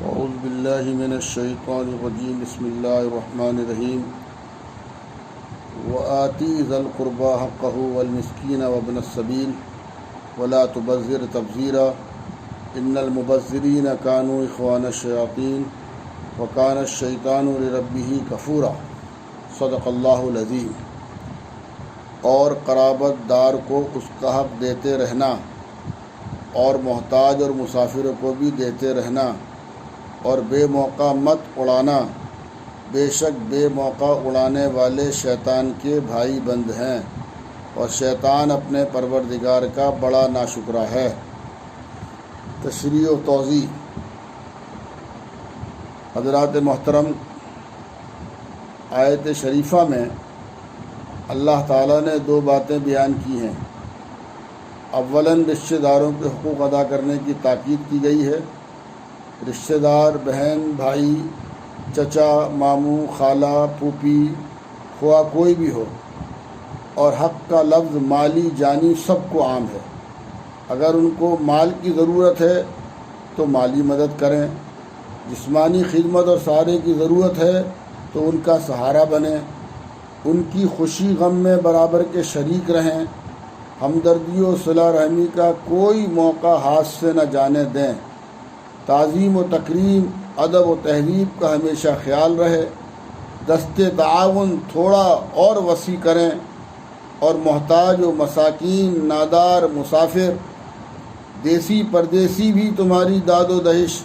اعوذ باللہ من الشیطان الرجیم بسم اللہ الرحمن الرحیم وآتی ذی القربى حقہ والمسکین وابن السبیل ولا تبذر تبذیرا ان المبذرین کانوا اخوان الشیاطین وکان الشیطان لربہ کفورا صدق اللہ العظیم۔ اور قرابت دار کو اس کا حق دیتے رہنا اور محتاج اور مسافر کو بھی دیتے رہنا اور بے موقع مت اڑانا، بے شک بے موقع اڑانے والے شیطان کے بھائی بند ہیں اور شیطان اپنے پروردگار کا بڑا ناشکرا ہے۔ تشریح و توضیح۔ حضرات محترم، آیت شریفہ میں اللہ تعالیٰ نے دو باتیں بیان کی ہیں۔ اولاً رشتہ داروں کے حقوق ادا کرنے کی تاکید کی گئی ہے۔ رشتہ دار بہن، بھائی، چچا، ماموں، خالہ، پھوپھی، خواہ کوئی بھی ہو، اور حق کا لفظ مالی جانی سب کو عام ہے۔ اگر ان کو مال کی ضرورت ہے تو مالی مدد کریں، جسمانی خدمت اور سہارے کی ضرورت ہے تو ان کا سہارا بنیں، ان کی خوشی غم میں برابر کے شریک رہیں، ہمدردی و صلہ رحمی کا کوئی موقع ہاتھ سے نہ جانے دیں، تعظیم و تکریم، ادب و تہذیب کا ہمیشہ خیال رہے، دستے تعاون تھوڑا اور وسیع کریں، اور محتاج و مساکین، نادار، مسافر، دیسی پردیسی بھی تمہاری داد و دہش،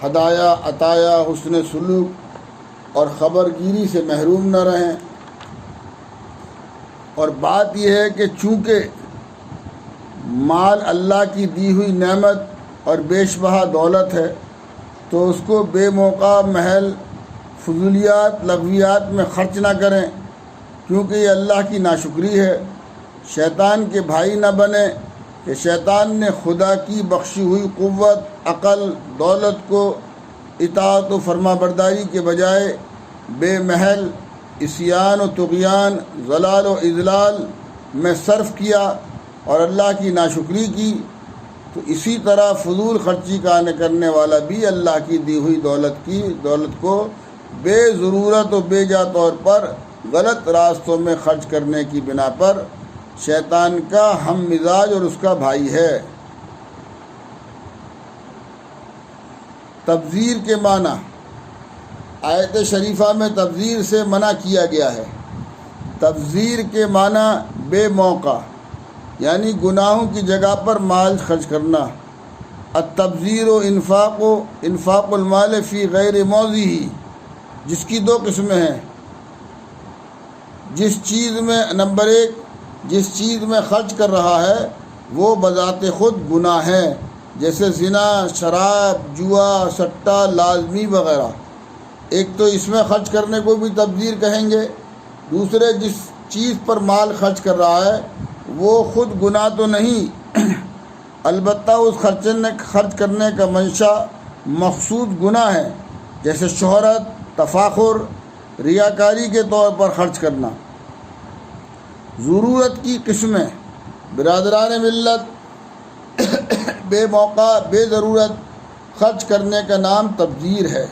ہدایہ، عطایا، حسن سلوک اور خبر گیری سے محروم نہ رہیں۔ اور بات یہ ہے کہ چونکہ مال اللہ کی دی ہوئی نعمت اور بیش بہا دولت ہے تو اس کو بے موقع محل فضولیات، لغویات میں خرچ نہ کریں، کیونکہ یہ اللہ کی ناشکری ہے۔ شیطان کے بھائی نہ بنیں کہ شیطان نے خدا کی بخشی ہوئی قوت، عقل، دولت کو اطاعت و فرما برداری کے بجائے بے محل عصیان و طغیان، ضلال و اضلال میں صرف کیا اور اللہ کی ناشکری کی، تو اسی طرح فضول خرچی کا کرنے والا بھی اللہ کی دی ہوئی دولت کو بے ضرورت و بے جا طور پر غلط راستوں میں خرچ کرنے کی بنا پر شیطان کا ہم مزاج اور اس کا بھائی ہے۔ تبذیر کے معنی۔ آیت شریفہ میں تبذیر سے منع کیا گیا ہے۔ تبذیر کے معنی بے موقع، یعنی گناہوں کی جگہ پر مال خرچ کرنا۔ التبذیر و انفاق المال فی غیر موضعہ، جس کی دو قسمیں ہیں۔ نمبر ایک، جس چیز میں خرچ کر رہا ہے وہ بذات خود گناہ ہے، جیسے زنا، شراب، جوا، سٹہ، لازمی وغیرہ۔ ایک تو اس میں خرچ کرنے کو بھی تبذیر کہیں گے، دوسرے جس چیز پر مال خرچ کر رہا ہے وہ خود گناہ تو نہیں، البتہ اس خرچ کرنے کا منشا مقصود گناہ ہے، جیسے شہرت، تفاخر، ریاکاری کے طور پر خرچ کرنا۔ ضرورت کی قسمیں۔ برادران ملت، بے موقع بے ضرورت خرچ کرنے کا نام تبذیر ہے۔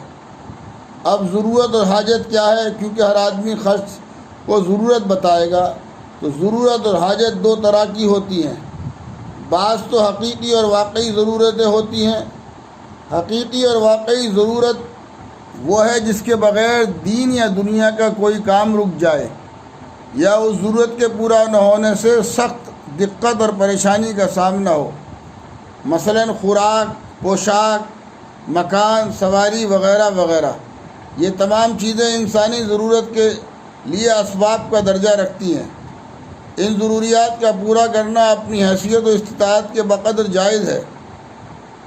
اب ضرورت اور حاجت کیا ہے؟ کیونکہ ہر آدمی خرچ کو ضرورت بتائے گا، تو ضرورت اور حاجت دو طرح کی ہوتی ہیں۔ بعض تو حقیقی اور واقعی ضرورتیں ہوتی ہیں۔ حقیقی اور واقعی ضرورت وہ ہے جس کے بغیر دین یا دنیا کا کوئی کام رک جائے، یا اس ضرورت کے پورا نہ ہونے سے سخت دقت اور پریشانی کا سامنا ہو، مثلاً خوراک، پوشاک، مکان، سواری وغیرہ وغیرہ۔ یہ تمام چیزیں انسانی ضرورت کے لیے اسباب کا درجہ رکھتی ہیں۔ ان ضروریات کا پورا کرنا اپنی حیثیت و استطاعت کے بقدر جائز ہے۔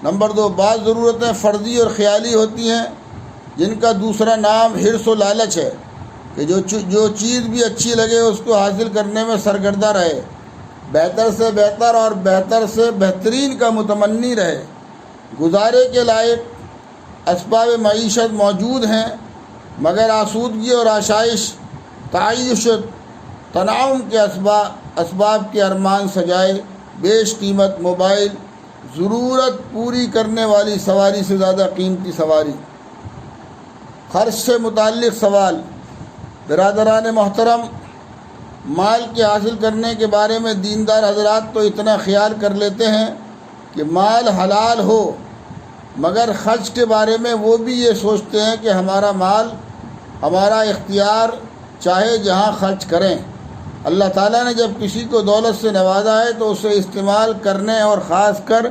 نمبر دو، بعض ضرورتیں فرضی اور خیالی ہوتی ہیں، جن کا دوسرا نام حرص و لالچ ہے، کہ جو چیز بھی اچھی لگے اس کو حاصل کرنے میں سرگردہ رہے، بہتر سے بہتر اور بہتر سے بہترین کا متمنی رہے۔ گزارے کے لائق اسباب معیشت موجود ہیں، مگر آسودگی اور آشائش، تعیش، تنعم کے اسباب کے ارمان سجائے بیش قیمت موبائل، ضرورت پوری کرنے والی سواری سے زیادہ قیمتی سواری۔ خرچ سے متعلق سوال۔ برادران محترم، مال کے حاصل کرنے کے بارے میں دیندار حضرات تو اتنا خیال کر لیتے ہیں کہ مال حلال ہو، مگر خرچ کے بارے میں وہ بھی یہ سوچتے ہیں کہ ہمارا مال ہمارا اختیار، چاہے جہاں خرچ کریں۔ اللہ تعالیٰ نے جب کسی کو دولت سے نوازا ہے تو اسے استعمال کرنے اور خاص کر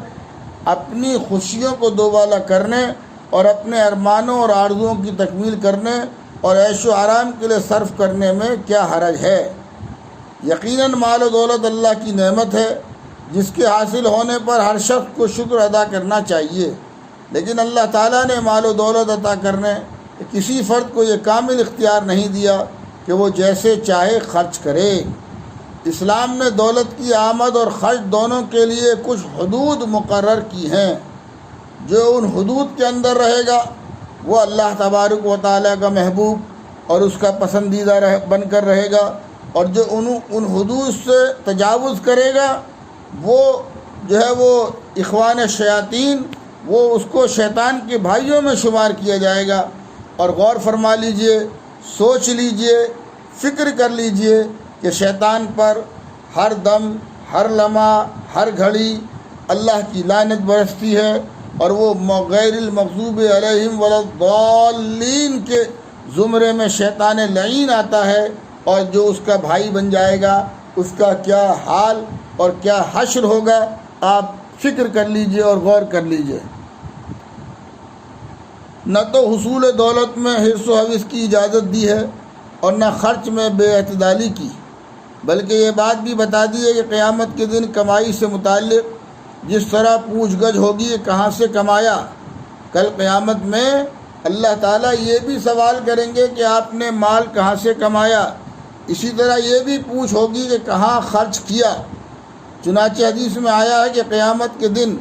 اپنی خوشیوں کو دوبالا کرنے اور اپنے ارمانوں اور آرزوؤں کی تکمیل کرنے اور عیش و آرام کے لیے صرف کرنے میں کیا حرج ہے؟ یقیناً مال و دولت اللہ کی نعمت ہے جس کے حاصل ہونے پر ہر شخص کو شکر ادا کرنا چاہیے، لیکن اللہ تعالیٰ نے مال و دولت عطا کرنے کسی فرد کو یہ کامل اختیار نہیں دیا کہ وہ جیسے چاہے خرچ کرے۔ اسلام نے دولت کی آمد اور خرچ دونوں کے لیے کچھ حدود مقرر کی ہیں۔ جو ان حدود کے اندر رہے گا وہ اللہ تبارک و تعالیٰ کا محبوب اور اس کا پسندیدہ بن کر رہے گا، اور جو ان حدود سے تجاوز کرے گا وہ جو ہے وہ اخوان شیاطین، وہ اس کو شیطان کے بھائیوں میں شمار کیا جائے گا۔ اور غور فرما لیجئے، سوچ لیجئے، فکر کر لیجئے کہ شیطان پر ہر دم، ہر لمحہ، ہر گھڑی اللہ کی لعنت برستی ہے، اور وہ غیر المغضوب علیہم ولا الضالین کے زمرے میں شیطان لعین آتا ہے، اور جو اس کا بھائی بن جائے گا اس کا کیا حال اور کیا حشر ہوگا، آپ فکر کر لیجئے اور غور کر لیجئے۔ نہ تو حصول دولت میں حرص و حوث کی اجازت دی ہے اور نہ خرچ میں بے اعتدالی کی، بلکہ یہ بات بھی بتا دی ہے کہ قیامت کے دن کمائی سے متعلق جس طرح پوچھ گچھ ہوگی کہ کہاں سے کمایا، کل قیامت میں اللہ تعالیٰ یہ بھی سوال کریں گے کہ آپ نے مال کہاں سے کمایا، اسی طرح یہ بھی پوچھ ہوگی کہ کہاں خرچ کیا۔ چنانچہ حدیث میں آیا ہے کہ قیامت کے دن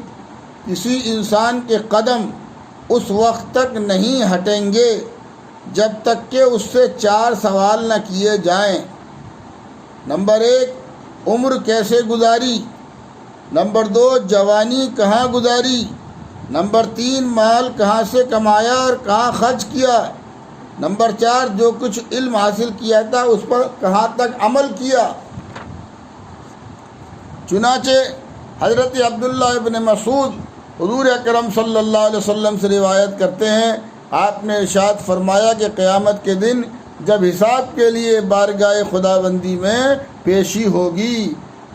کسی انسان کے قدم اس وقت تک نہیں ہٹیں گے جب تک کہ اس سے 4 سوال نہ کیے جائیں۔ نمبر 1، عمر کیسے گزاری؟ نمبر 2، جوانی کہاں گزاری؟ نمبر 3، مال کہاں سے کمایا اور کہاں خرچ کیا؟ نمبر 4، جو کچھ علم حاصل کیا تھا اس پر کہاں تک عمل کیا؟ چنانچہ حضرت عبداللہ ابن مسعود حضور اکرم صلی اللہ علیہ وسلم سے روایت کرتے ہیں، آپ نے ارشاد فرمایا کہ قیامت کے دن جب حساب کے لیے بارگاہ خداوندی میں پیشی ہوگی،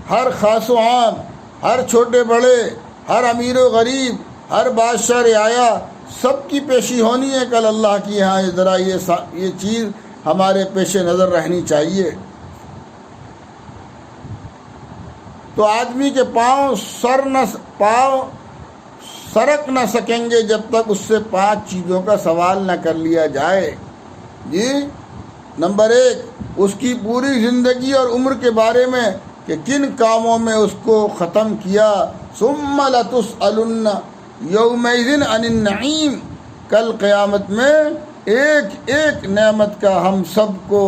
ہر خاص و عام، ہر چھوٹے بڑے، ہر امیر و غریب، ہر بادشاہ رعایا، سب کی پیشی ہونی ہے کل اللہ کی یہاں۔ ذرا یہ چیز ہمارے پیش نظر رہنی چاہیے۔ تو آدمی کے پاؤں سرک نہ سکیں گے جب تک اس سے 5 چیزوں کا سوال نہ کر لیا جائے۔ جی، نمبر 1، اس کی پوری زندگی اور عمر کے بارے میں کہ کن کاموں میں اس کو ختم کیا۔ ثم لتسألن یومئذ عن النعیم، کل قیامت میں ایک ایک نعمت کا ہم سب کو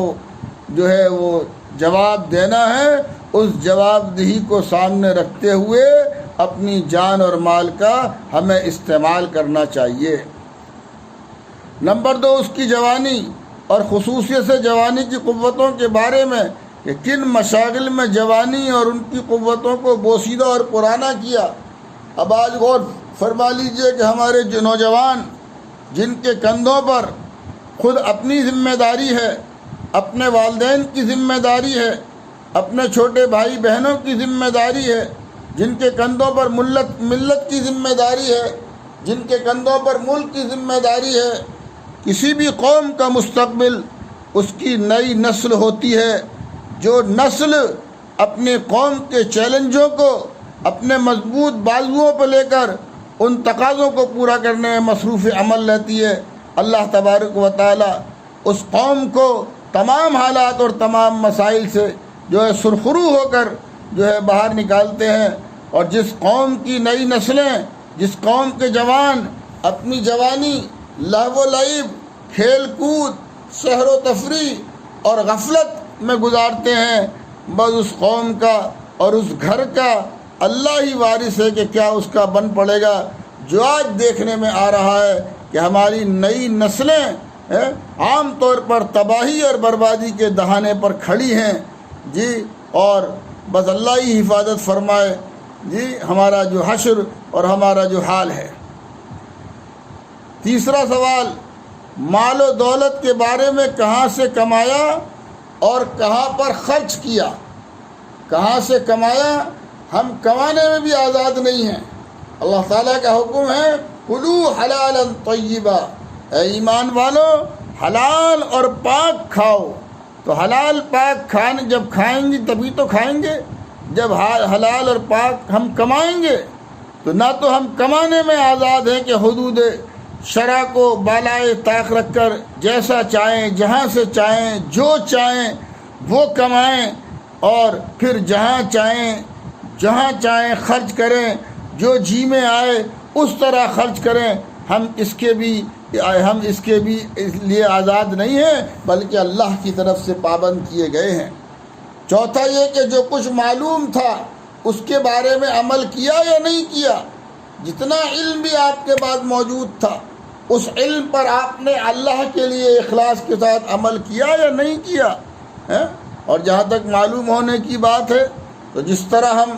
جو ہے وہ جواب دینا ہے۔ اس جواب دہی کو سامنے رکھتے ہوئے اپنی جان اور مال کا ہمیں استعمال کرنا چاہیے۔ نمبر 2، اس کی جوانی اور خصوصیت سے جوانی کی قوتوں کے بارے میں کہ کن مشاغل میں جوانی اور ان کی قوتوں کو بوسیدہ اور پرانا کیا۔ اب آج غور فرما لیجئے کہ ہمارے جو نوجوان جن کے کندھوں پر خود اپنی ذمہ داری ہے، اپنے والدین کی ذمہ داری ہے، اپنے چھوٹے بھائی بہنوں کی ذمہ داری ہے، جن کے کندھوں پر ملت کی ذمہ داری ہے، جن کے کندھوں پر ملک کی ذمہ داری ہے۔ کسی بھی قوم کا مستقبل اس کی نئی نسل ہوتی ہے، جو نسل اپنے قوم کے چیلنجوں کو اپنے مضبوط بازوؤں پر لے کر ان تقاضوں کو پورا کرنے میں مصروف عمل رہتی ہے۔ اللہ تبارک و تعالی اس قوم کو تمام حالات اور تمام مسائل سے جو ہے سرخرو ہو کر جو ہے باہر نکالتے ہیں، اور جس قوم کی نئی نسلیں، جس قوم کے جوان اپنی جوانی لہو و لعب، کھیل کود، سحر و تفریح اور غفلت میں گزارتے ہیں، بس اس قوم کا اور اس گھر کا اللہ ہی وارث ہے کہ کیا اس کا بن پڑے گا۔ جو آج دیکھنے میں آ رہا ہے کہ ہماری نئی نسلیں عام طور پر تباہی اور بربادی کے دہانے پر کھڑی ہیں جی، اور بس اللہ ہی حفاظت فرمائے جی ہمارا جو حشر اور ہمارا جو حال ہے۔ تیسرا سوال، مال و دولت کے بارے میں کہاں سے کمایا اور کہاں پر خرچ کیا؟ کہاں سے کمایا؟ ہم کمانے میں بھی آزاد نہیں ہیں۔ اللہ تعالیٰ کا حکم ہے کلو حلالا طیبا، اے ایمان والو حلال اور پاک کھاؤ۔ تو حلال پاک کھانے جب کھائیں گے تبھی تو کھائیں گے، جب حلال اور پاک ہم کمائیں گے۔ تو نہ تو ہم کمانے میں آزاد ہیں کہ حدود شرع کو بالائے طاق رکھ کر جیسا چاہیں، جہاں سے چاہیں، جو چاہیں وہ کمائیں، اور پھر جہاں چاہیں خرچ کریں، جو جی میں آئے اس طرح خرچ کریں۔ ہم اس کے بھی اس لیے آزاد نہیں ہیں، بلکہ اللہ کی طرف سے پابند کیے گئے ہیں۔ چوتھا یہ کہ جو کچھ معلوم تھا اس کے بارے میں عمل کیا یا نہیں کیا؟ جتنا علم بھی آپ کے پاس موجود تھا اس علم پر آپ نے اللہ کے لیے اخلاص کے ساتھ عمل کیا یا نہیں کیا؟ اور جہاں تک معلوم ہونے کی بات ہے تو جس طرح ہم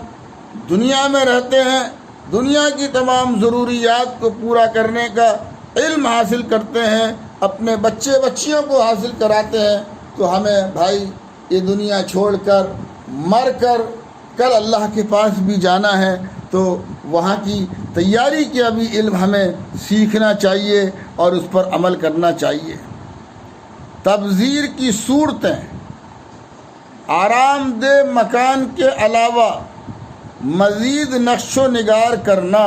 دنیا میں رہتے ہیں، دنیا کی تمام ضروریات کو پورا کرنے کا علم حاصل کرتے ہیں، اپنے بچے بچیوں کو حاصل کراتے ہیں، تو ہمیں بھائی یہ دنیا چھوڑ کر مر کر کل اللہ کے پاس بھی جانا ہے، تو وہاں کی تیاری کا بھی علم ہمیں سیکھنا چاہیے اور اس پر عمل کرنا چاہیے۔ تبذیر کی صورتیں، آرام دہ مکان کے علاوہ مزید نقش و نگار کرنا۔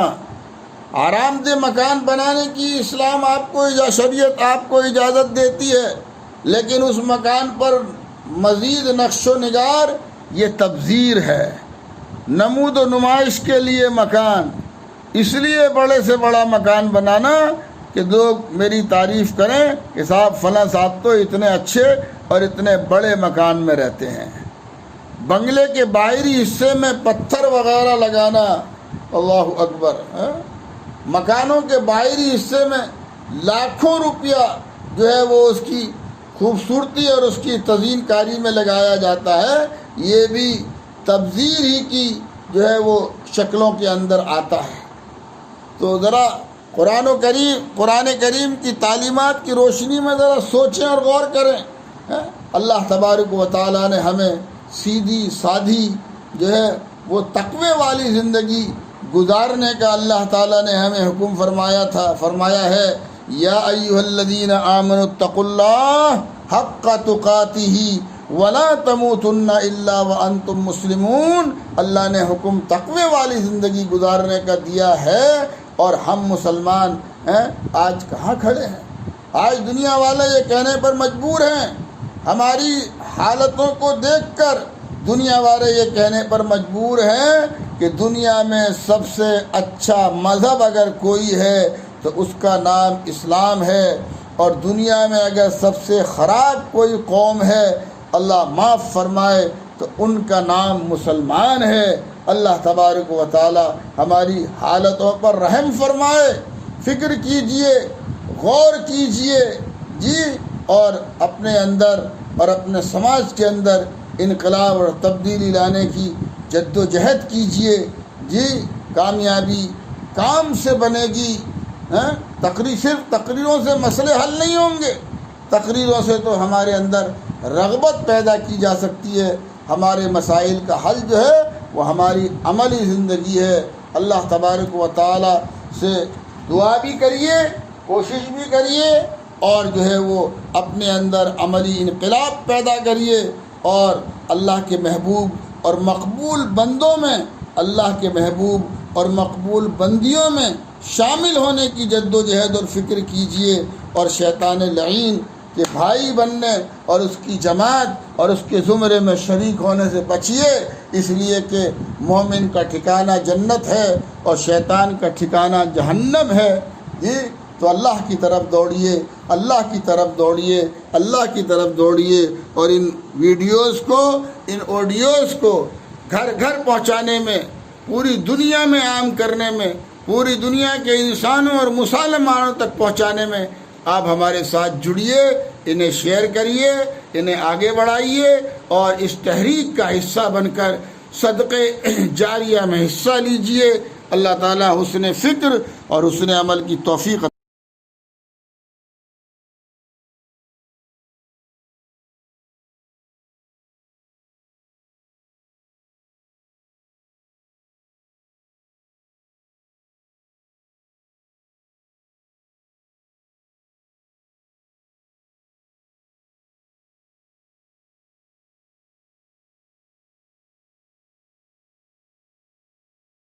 آرام دہ مکان بنانے کی اسلام شریعت آپ کو اجازت دیتی ہے، لیکن اس مکان پر مزید نقش و نگار یہ تبذیر ہے، نمود و نمائش کے لیے مکان، اس لیے بڑے سے بڑا مکان بنانا کہ لوگ میری تعریف کریں کہ فلاں صاحب تو اتنے اچھے اور اتنے بڑے مکان میں رہتے ہیں۔ بنگلے کے باہری حصے میں پتھر وغیرہ لگانا، اللہ اکبر، مکانوں کے باہری حصے میں لاکھوں روپیہ جو ہے وہ اس کی خوبصورتی اور اس کی تزئین کاری میں لگایا جاتا ہے، یہ بھی تبذیر ہی کی جو ہے وہ شکلوں کے اندر آتا ہے۔ تو ذرا قرآن کریم کی تعلیمات کی روشنی میں ذرا سوچیں اور غور کریں۔ اللہ تبارک و تعالیٰ نے ہمیں سیدھی سادھی جو ہے وہ تقوی والی زندگی گزارنے کا اللہ تعالیٰ نے ہمیں حکم فرمایا ہے، یا ایھا الذین آمنوا اتقوا اللہ حق تقاتہ ولا تموتن الا وانتم مسلمون۔ اللہ نے حکم تقوی والی زندگی گزارنے کا دیا ہے، اور ہم مسلمان آج کہاں کھڑے ہیں؟ آج دنیا والے یہ کہنے پر مجبور ہیں، ہماری حالتوں کو دیکھ کر دنیا والے یہ کہنے پر مجبور ہیں کہ دنیا میں سب سے اچھا مذہب اگر کوئی ہے تو اس کا نام اسلام ہے، اور دنیا میں اگر سب سے خراب کوئی قوم ہے، اللہ معاف فرمائے، تو ان کا نام مسلمان ہے۔ اللہ تبارک و تعالی ہماری حالتوں پر رحم فرمائے۔ فکر کیجئے، غور کیجئے جی، اور اپنے اندر اور اپنے سماج کے اندر انقلاب اور تبدیلی لانے کی جد و جہد کیجئے جی۔ کامیابی کام سے بنے گی، صرف تقریروں سے مسئلے حل نہیں ہوں گے، تقریروں سے تو ہمارے اندر رغبت پیدا کی جا سکتی ہے۔ ہمارے مسائل کا حل جو ہے وہ ہماری عملی زندگی ہے۔ اللہ تبارک و تعالی سے دعا بھی کریے، کوشش بھی کریے، اور جو ہے وہ اپنے اندر عملی انقلاب پیدا کریے، اور اللہ کے محبوب اور مقبول بندوں میں، اللہ کے محبوب اور مقبول بندیوں میں شامل ہونے کی جد و جہد اور فکر کیجئے، اور شیطان لعین کے بھائی بننے اور اس کی جماعت اور اس کے زمرے میں شریک ہونے سے بچیے، اس لیے کہ مومن کا ٹھکانہ جنت ہے اور شیطان کا ٹھکانہ جہنم ہے جی۔ تو اللہ کی طرف دوڑیے، اللہ کی طرف دوڑیے، اللہ کی طرف دوڑیے، اور ان ویڈیوز کو، ان آڈیوز کو گھر گھر پہنچانے میں پوری دنیا میں عام کرنے میں، پوری دنیا کے انسانوں اور مسلمانوں تک پہنچانے میں آپ ہمارے ساتھ جڑیے، انہیں شیئر کریے، انہیں آگے بڑھائیے اور اس تحریک کا حصہ بن کر صدقے جاریہ میں حصہ لیجئے۔ اللہ تعالیٰ حسن فکر اور حسن عمل کی توفیق